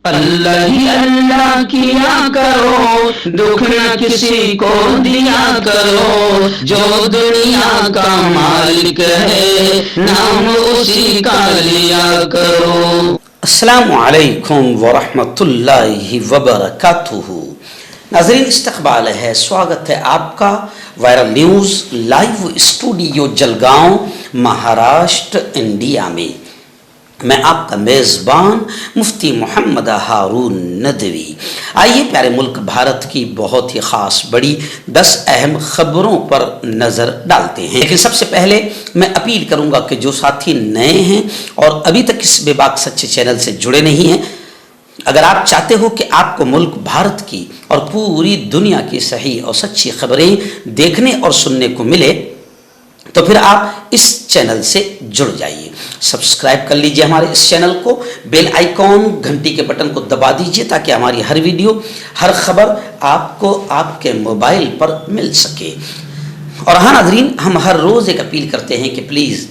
اللہ ہی اللہ کیا کرو، دکھ نہ کسی کو دیا کرو، جو دنیا کا مالک ہے نام اسی کا لیا کرو۔ السلام علیکم ورحمۃ اللہ وبرکاتہ۔ ناظرین استقبال ہے، سواگت ہے آپ کا viral news live studio Jalgaon Maharashtra India میں۔ میں آپ کا میزبان مفتی محمد ہارون ندوی۔ آئیے پیارے ملک بھارت کی بہت ہی خاص بڑی 10 اہم خبروں پر نظر ڈالتے ہیں، لیکن سب سے پہلے میں اپیل کروں گا کہ جو ساتھی نئے ہیں اور ابھی تک اس بے باک سچے چینل سے جڑے نہیں ہیں، اگر آپ چاہتے ہو کہ آپ کو ملک بھارت کی اور پوری دنیا کی صحیح اور سچی خبریں دیکھنے اور سننے کو ملے تو پھر آپ اس چینل سے جڑ جائیے، سبسکرائب کر لیجئے ہمارے اس چینل کو، بیل آئیکن گھنٹی کے بٹن کو دبا دیجئے تاکہ ہماری ہر ویڈیو ہر خبر آپ کو آپ کے موبائل پر مل سکے۔ اور ہاں ناظرین، ہم ہر روز ایک اپیل کرتے ہیں کہ پلیز،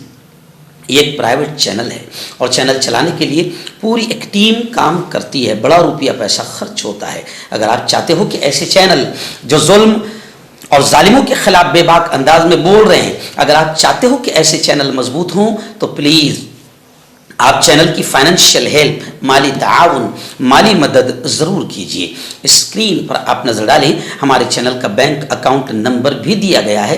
یہ ایک پرائیویٹ چینل ہے اور چینل چلانے کے لیے پوری ایک ٹیم کام کرتی ہے، بڑا روپیہ پیسہ خرچ ہوتا ہے۔ اگر آپ چاہتے ہو کہ ایسے چینل جو ظلم اور ظالموں کے خلاف بے باک انداز میں بول رہے ہیں، اگر آپ چاہتے ہو کہ ایسے چینل مضبوط ہوں تو پلیز آپ چینل کی فائنینشیل ہیلپ، مالی تعاون، مالی مدد ضرور کیجیے۔ اسکرین پر آپ نظر ڈالیں، ہمارے چینل کا بینک اکاؤنٹ نمبر بھی دیا گیا ہے،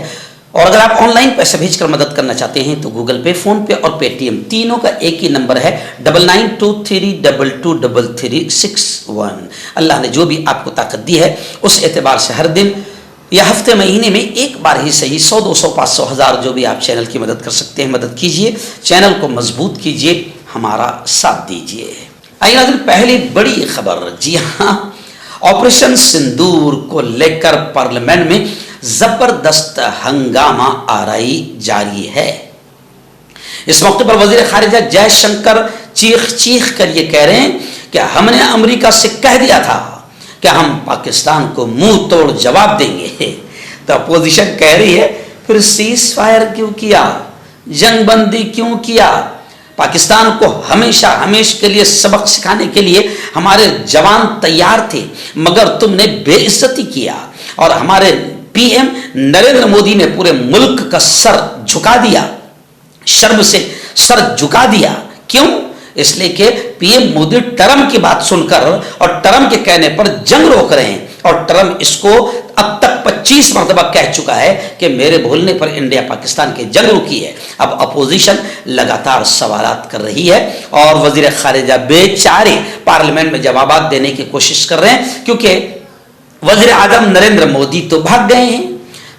اور اگر آپ آن لائن پیسے بھیج کر مدد کرنا چاہتے ہیں تو گوگل پے، فون پے اور پے ٹی ایم تینوں کا ایک ہی نمبر ہے 9923223361۔ اللہ نے جو بھی آپ کو طاقت دی ہے اس اعتبار سے ہر دن یا ہفتے مہینے میں ایک بار ہی صحیح 100 200 500 1000 جو بھی آپ چینل کی مدد کر سکتے ہیں مدد کیجئے، چینل کو مضبوط کیجئے، ہمارا ساتھ دیجئے۔ آئیے ناظرین، پہلی بڑی خبر، جی ہاں، آپریشن سندور کو لے کر پارلیمنٹ میں زبردست ہنگامہ آرائی جاری ہے۔ اس موقع پر وزیر خارجہ جے شنکر چیخ کر یہ کہہ رہے ہیں کہ ہم نے امریکہ سے کہہ دیا تھا کہ ہم پاکستان کو منہ توڑ جواب دیں گے، تو اپوزیشن کہہ رہی ہے پھر سیز فائر کیوں کیا، جنگ بندی کیوں کیا؟ پاکستان کو ہمیشہ کے لیے سبق سکھانے کے لیے ہمارے جوان تیار تھے، مگر تم نے بے عزتی کیا اور ہمارے پی ایم نریندر مودی نے پورے ملک کا سر جھکا دیا، شرم سے سر جھکا دیا۔ کیوں؟ اس لیے کہ پی ایم مودی ٹرمپ کی بات سن کر اور ٹرمپ کے کہنے پر جنگ روک رہے ہیں، اور ٹرمپ اس کو اب تک 25 مرتبہ کہہ چکا ہے کہ میرے بولنے پر انڈیا پاکستان کی جنگ روکی ہے۔ اب اپوزیشن لگاتار سوالات کر رہی ہے اور وزیر خارجہ بیچارے پارلیمنٹ میں جوابات دینے کی کوشش کر رہے ہیں، کیونکہ وزیر اعظم نریندر مودی تو بھاگ گئے ہیں،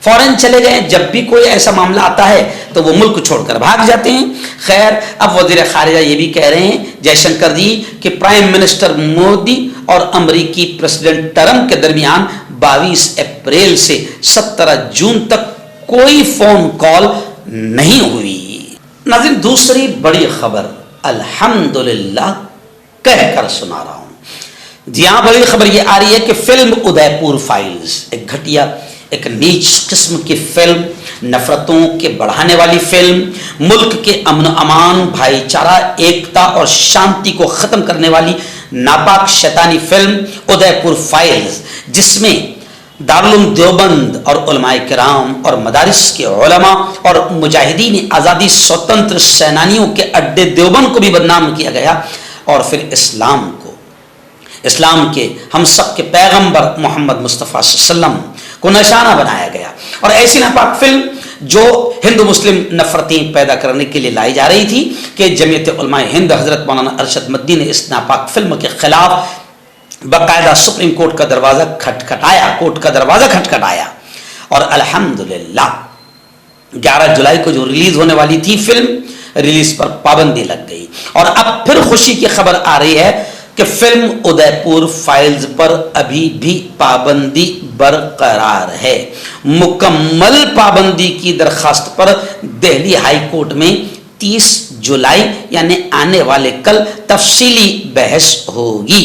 فوراً چلے گئے، جب بھی کوئی ایسا معاملہ آتا ہے تو وہ ملک چھوڑ کر بھاگ جاتے ہیں۔ خیر، اب وزیر خارجہ یہ بھی کہہ رہے ہیں جے شنکر جی کہ پرائم منسٹر مودی اور امریکی پریزیڈنٹ ٹرمپ کے درمیان 22 اپریل سے 17 جون تک کوئی فون کال نہیں ہوئی۔ ناظرین، دوسری بڑی خبر الحمدللہ کہہ کر سنا رہا ہوں۔ جی ہاں، بڑی خبر یہ آ رہی ہے کہ فلم ادے پور فائلز، ایک گھٹیا، ایک نیچ قسم کی فلم، نفرتوں کے بڑھانے والی فلم، ملک کے امن و امان، بھائی چارہ، ایکتا اور شانتی کو ختم کرنے والی ناپاک شیطانی فلم ادے پور فائلز، جس میں دارالعلوم دیوبند اور علماء کرام اور مدارس کے علماء اور مجاہدین آزادی سوتنتر سینانیوں کے اڈے دیوبند کو بھی بدنام کیا گیا، اور پھر اسلام کے ہم سب کے پیغمبر محمد مصطفیٰ صلی اللہ علیہ وسلم کو نشانہ بنایا گیا۔ اور ایسی ناپاک فلم جو ہندو مسلم نفرتیں پیدا کرنے کے لیے لائی جا رہی تھی کہ جمعیت علماء ہند حضرت مولانا ارشد مدنی نے اس ناپاک فلم کے خلاف باقاعدہ سپریم کورٹ کا دروازہ کھٹکھٹایا، اور الحمدللہ 11 جولائی کو جو ریلیز ہونے والی تھی فلم، ریلیز پر پابندی لگ گئی۔ اور اب پھر خوشی کی خبر آ رہی ہے کہ فلم ادے پور فائلز پر ابھی بھی پابندی برقرار ہے۔ مکمل پابندی کی درخواست پر دہلی ہائی کورٹ میں 30 جولائی یعنی آنے والے کل تفصیلی بحث ہوگی۔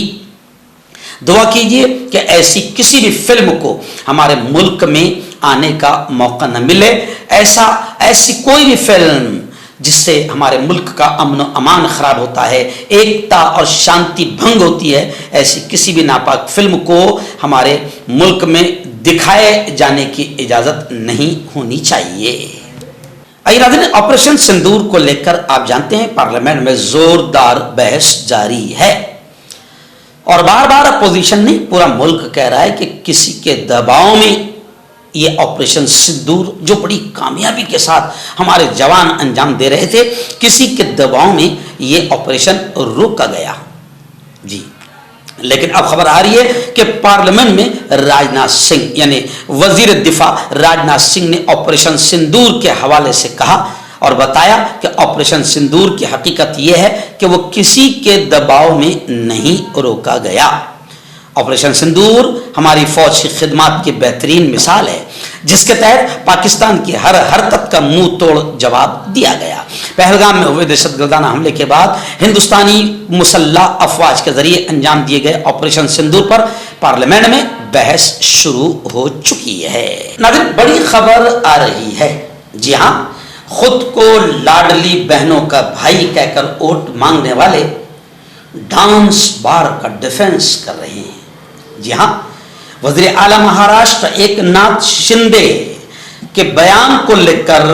دعا کیجئے کہ ایسی کسی بھی فلم کو ہمارے ملک میں آنے کا موقع نہ ملے، ایسی کوئی بھی فلم جس سے ہمارے ملک کا امن و امان خراب ہوتا ہے، ایکتا اور شانتی بھنگ ہوتی ہے، ایسی کسی بھی ناپاک فلم کو ہمارے ملک میں دکھائے جانے کی اجازت نہیں ہونی چاہیے۔ ناظرین، آپریشن سندور کو لے کر آپ جانتے ہیں پارلیمنٹ میں زوردار بحث جاری ہے، اور بار بار اپوزیشن نے، پورا ملک کہہ رہا ہے کہ کسی کے دباؤ میں یہ آپریشن سندور جو بڑی کامیابی کے ساتھ ہمارے جوان انجام دے رہے تھے، کسی کے دباؤ میں یہ آپریشن روکا گیا۔ جی، لیکن اب خبر آ رہی ہے کہ پارلیمنٹ میں راجناتھ سنگھ یعنی وزیر دفاع راجناتھ سنگھ نے آپریشن سندور کے حوالے سے کہا اور بتایا کہ آپریشن سندور کی حقیقت یہ ہے کہ وہ کسی کے دباؤ میں نہیں روکا گیا۔ آپریشن سندور ہماری فوج کی خدمات کی بہترین مثال ہے، جس کے تحت پاکستان کی ہر حرکت کا منہ توڑ جواب دیا گیا۔ پہلگام میں ہوئے دہشت گردانہ حملے کے بعد ہندوستانی مسلح افواج کے ذریعے انجام دیے گئے آپریشن سندور پر پارلیمنٹ میں بحث شروع ہو چکی ہے۔ ناظرین، بڑی خبر آ رہی ہے، جی ہاں، خود کو لاڈلی بہنوں کا بھائی کہہ کر ووٹ مانگنے والے ڈانس بار کا ڈیفنس کر رہے ہیں۔ جی ہاں، وزیر اعلیٰ مہاراشٹر ایک ناتھ شندے کے بیان کو لے کر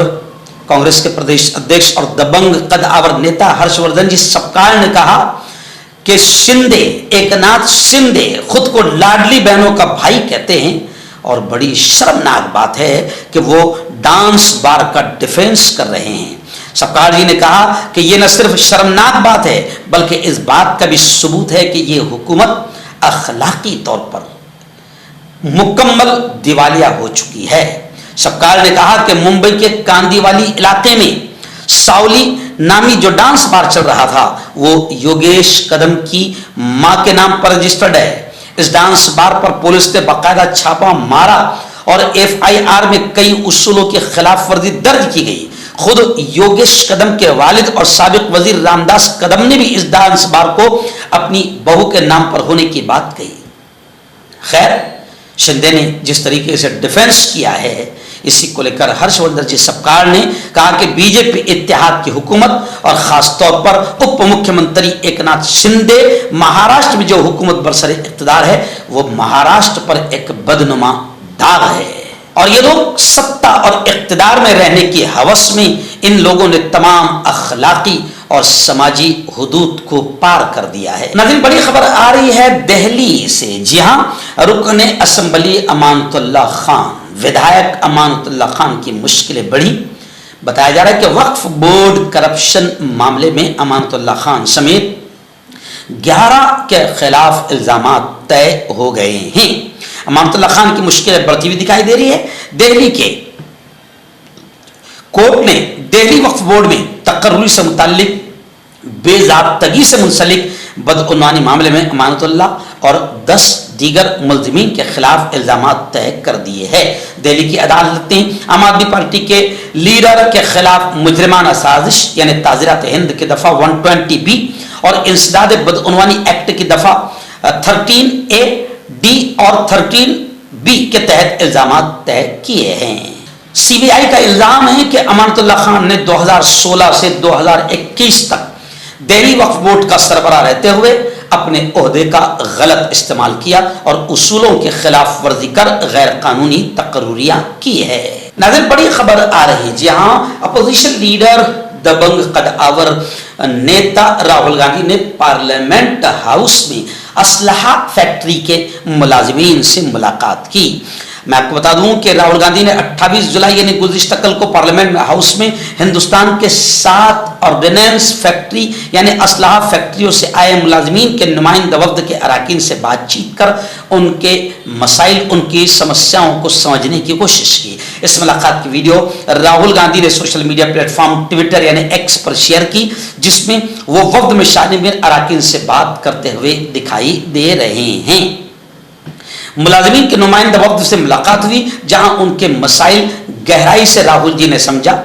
کانگریس کے پردیش ادھیکش اور دبنگ قد آور نیتا ہرش وردھن جی سپکال نے کہا کہ شندے، ایک ناتھ شندے خود کو لاڈلی بہنوں کا بھائی کہتے ہیں، اور بڑی شرمناک بات ہے کہ وہ ڈانس بار کا ڈیفنس کر رہے ہیں۔ سپکال جی نے کہا کہ یہ نہ صرف شرمناک بات ہے بلکہ اس بات کا بھی ثبوت ہے کہ یہ حکومت اخلاقی طور پر مکمل دیوالیہ ہو چکی ہے۔ سپکال نے کہا کہ ممبئی کے کاندی والی علاقے میں ساولی نامی جو ڈانس بار چل رہا تھا وہ یوگیش قدم کی ماں کے نام پر رجسٹرڈ ہے۔ اس ڈانس بار پر پولیس نے باقاعدہ چھاپا مارا اور FIR میں کئی اصولوں کی خلاف ورزی درج کی گئی۔ خود یوگیش قدم کے والد اور سابق وزیر رام داس قدم نے بھی اس ڈانس بار کو اپنی بہو کے نام پر ہونے کی بات کہی۔ خیر، شندے نے جس طریقے سے ڈیفنس کیا ہے، اسی کو لے کر ہرش وردھن جی سپکال نے کہا کہ BJP اتحاد کی حکومت اور خاص طور پر اپ مکھیہ منتری ایک ناتھ شندے مہاراشٹر میں جو حکومت برسر اقتدار ہے وہ مہاراشٹر پر ایک بدنما داغ ہے، اور یہ لوگ ستہ اور اقتدار میں رہنے کی ہوس میں ان لوگوں نے تمام اخلاقی اور سماجی حدود کو پار کر دیا ہے۔ ناظرین، بڑی خبر آ رہی ہے دہلی سے، جی ہاں، رکن اسمبلی امانت اللہ خان، ودھائک امانت اللہ خان کی مشکلیں بڑھی۔ بتایا جا رہا ہے کہ وقف بورڈ کرپشن معاملے میں امانت اللہ خان سمیت 11 کے خلاف الزامات طے ہو گئے ہیں۔ امانت اللہ خان کی مشکلیں بڑھتی ہوئی دکھائی دے رہی ہے۔ دہلی کے کورٹ نے دہلی وقف بورڈ میں تقرری سے متعلق بے ضابطگی سے منسلک بدعنوانی معاملے میں امانت اللہ اور 10 دیگر ملزمین کے خلاف الزامات طے کر دیے ہیں۔ دہلی کی عدالت نے عام آدمی پارٹی کے لیڈر کے خلاف مجرمانہ سازش یعنی تعزیرات ہند کی دفعہ 120B اور انسداد بدعنوانی ایکٹ کی دفعہ 13A اور 13B کے تحت الزامات طے کیے ہیں۔ CBI کا الزام ہے کہ امانت اللہ خان نے 2016 سے 2021 تک دہلی وقف بورڈ کا سربراہ رہتے ہوئے اپنے عہدے کا غلط استعمال کیا اور اصولوں کے خلاف ورزی کر غیر قانونی تقرریاں کی ہے۔ ناظرین، بڑی خبر آ رہی ہے، جی ہاں، اپوزیشن لیڈر دبنگ قد آور نیتا راہل گاندھی نے پارلیمنٹ ہاؤس میں اسلحہ فیکٹری کے ملازمین سے ملاقات کی۔ میں آپ کو بتا دوں کہ راہل گاندھی نے 28 جولائی یعنی گزشتہ کل کو پارلیمنٹ ہاؤس میں ہندوستان کے 7 آرڈیننس فیکٹری یعنی اسلحہ فیکٹریوں سے آئے ملازمین کے نمائندہ وفد کے اراکین سے بات چیت کر ان کے مسائل، ان کی سمسیاؤں کو سمجھنے کی کوشش کی۔ اس ملاقات کی ویڈیو راہل گاندھی نے social media plate form Twitter یعنی ایکس پر شیئر کی، جس میں وہ وفد میں شامل اراکین سے بات کرتے ہوئے دکھائی دے رہے ہیں۔ ملازمین کے نمائندہ وفد سے ملاقات ہوئی جہاں ان کے مسائل گہرائی سے راہل جی نے سمجھا۔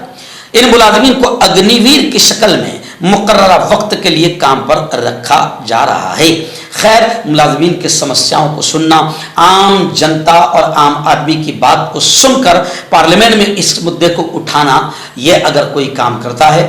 ان ملازمین کو اگنی ویر کی شکل میں مقررہ وقت کے لیے کام پر رکھا جا رہا ہے۔ خیر، ملازمین کی سمسیاؤں کو سننا، عام جنتا اور عام آدمی کی بات کو سن کر پارلیمنٹ میں اس مدعے کو اٹھانا، یہ اگر کوئی کام کرتا ہے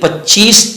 25